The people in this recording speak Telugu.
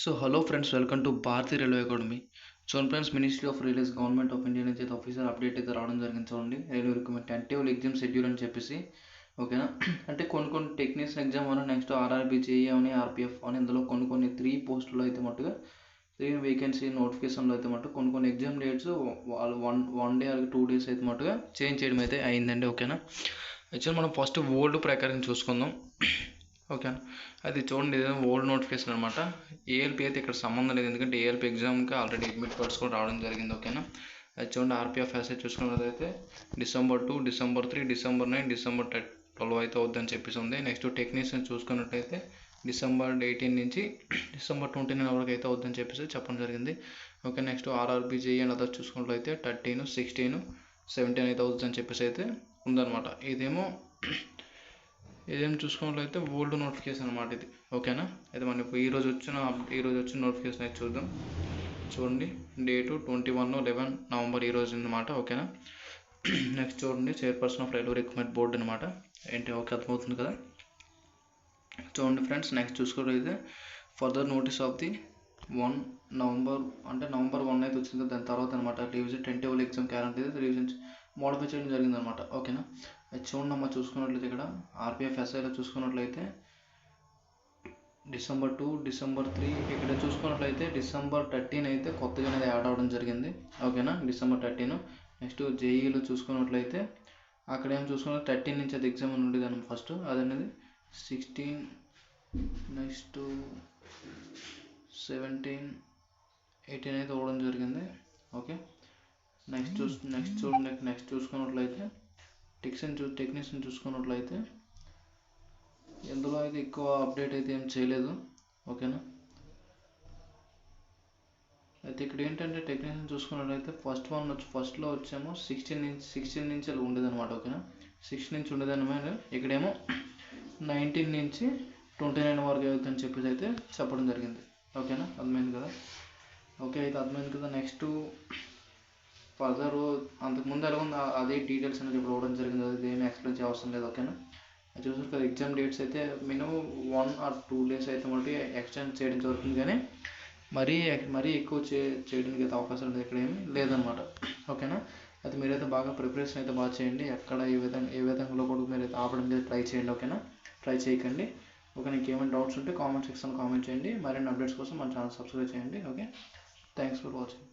So hello friends, welcome to Bharatiya railway academy. చూడండి friends, ministry of railways government of India నుంచి అయితే ఆఫీసర్ అప్డేట్ అయితే రావడం జరిగింది. చూడండి, railway recruitment tentative exam schedule అని చెప్పేసి. ఓకేనా, అంటే కొన్ని టెక్నీషియన్ ఎగ్జామ్ అని, నెక్స్ట్ ఆర్ఆర్బీ జేఈ అని, ఆర్పిఎఫ్ అని, ఇందులో కొన్ని 3 పోస్టులు అయితే మట్టుగా 3 వేకెన్సీ నోటిఫికేషన్లో అయితే మటు కొన్ని ఎగ్జామ్ డేట్స్ వాళ్ళు వన్ డే అలాగే 2 డేస్ అయితే మట్టుగా చేంజ్ చేయడం అయితే అయిందండి. ఓకేనా, యాక్చువల్ మనం ఫస్ట్ ఓల్డ్ ప్రకారం చూసుకుందాం. ఓకేనా, అది చూడండి, ఏదైనా ఓల్డ్ నోటిఫికేషన్ అనమాట. ఏఎల్పి అయితే ఇక్కడ సంబంధం లేదు, ఎందుకంటే ఏఎల్పి ఎగ్జామ్కి ఆల్రెడీ అడ్మిట్ కార్డ్స్ కూడా రావడం జరిగింది. ఓకేనా, అది చూడండి, RPF SI చూసుకున్నదైతే December 2, December 3, December 9, December 12 అయితే అవుద్దని చెప్పేసి ఉంది. నెక్స్ట్ టెక్నీషియన్ చూసుకున్నట్టయితే December 18 నుంచి December 29 వరకు అయితే అవుద్దని చెప్పేసి చెప్పడం జరిగింది. ఓకే, నెక్స్ట్ ఆర్ఆర్బిజేఈ అండ్ అదర్ చూసుకున్నట్లయితే 13, 16, 17 అయితే అవుతుందని చెప్పేసి అయితే ఉందన్నమాట. ఇదేం చూసుకున్నట్లయితే ఓల్డ్ నోటిఫికేషన్ అనమాట ఇది. ఓకేనా, అయితే మనకు ఈరోజు వచ్చిన నోటిఫికేషన్ అయితే చూద్దాం. చూడండి, డేటు 21/11 ఈరోజు అనమాట. ఓకేనా, నెక్స్ట్ చూడండి, chairperson of railway recruitment board అనమాట. ఏంటి, ఓకే, అర్థమవుతుంది కదా. చూడండి ఫ్రెండ్స్, నెక్స్ట్ చూసుకోవట్లయితే further notice of the November 1 అయితే వచ్చింది. దాని తర్వాత అనమాట రివిజన్ టెంటేబుల్ ఎగ్జామ్ క్యాలెండర్ అయితే రివిజన్ మోడిఫై చేయడం జరిగిందనమాట. ఓకేనా, అది చూడండి అమ్మ, చూసుకున్నట్లయితే ఇక్కడ ఆర్పిఎఫ్ ఎస్ఐలో చూసుకున్నట్లయితే December 2, December 3, ఇక్కడ చూసుకున్నట్లయితే December 13 అయితే కొత్తగా అనేది యాడ్ అవ్వడం జరిగింది. ఓకేనా, December 13. నెక్స్ట్ జేఈలో చూసుకున్నట్లయితే అక్కడ ఏం చూసుకున్న 13 నుంచి అది ఎగ్జామ్ ఉండేది అనమాట. ఫస్ట్ అదనేది 16, నెక్స్ట్ 17, 18 అయితే అవ్వడం జరిగింది. ఓకే, నెక్స్ట్ చూసుకున్నట్లయితే టెక్నీషియన్ చూసుకున్నట్లయితే ఇందులో అయితే ఎక్కువ అప్డేట్ అయితే ఏం చేయలేదు. ఓకేనా, అయితే ఇక్కడ ఏంటంటే టెక్నీషియన్ చూసుకున్నట్లయితే ఫస్ట్లో వచ్చేమో 16 నుంచి అలా ఉండేదన్నమాట. ఓకేనా, 16 నుంచి ఉండేదన్నమాట. ఇక్కడేమో 19 నుంచి 29 వరకు అవుతుందని చెప్పేసి అయితే చెప్పడం జరిగింది. ఓకేనా, అర్థమైంది కదా. ఓకే, అయితే అర్థమైంది కదా. నెక్స్ట్ ఫర్దర్ అంతకుముందు ఎలా ఉంది అదే డీటెయిల్స్ అనేది ఇప్పుడు ఇవ్వడం జరిగింది. అది ఏమి ఎక్స్ప్లెయిన్ చేయవసరం లేదు. ఓకేనా, చూసారు కదా, ఎగ్జామ్ డేట్స్ అయితే మినిమం 1 or 2 days అయితే మళ్ళీ ఎక్స్టెండ్ చేయడం జరుగుతుంది, కానీ మరీ ఎక్కువ చేయడానికి అయితే అవకాశం లేదు, ఇక్కడ ఏమీ లేదనమాట. ఓకేనా, అయితే మీరైతే బాగా ప్రిపరేషన్ అయితే బాగా చేయండి. ఎక్కడ ఏ విధంగా కూడా మీరైతే ఆపడానికి ట్రై చేయండి. ఓకేనా, ట్రై చేయకండి. ఓకే, నీకు ఏమైనా డౌట్స్ ఉంటే కామెంట్ సెక్షన్లో కామెంట్ చేయండి. మరిన్ని అప్డేట్స్ కోసం మన ఛానల్ సబ్స్క్రైబ్ చేయండి. Okay, thanks for watching.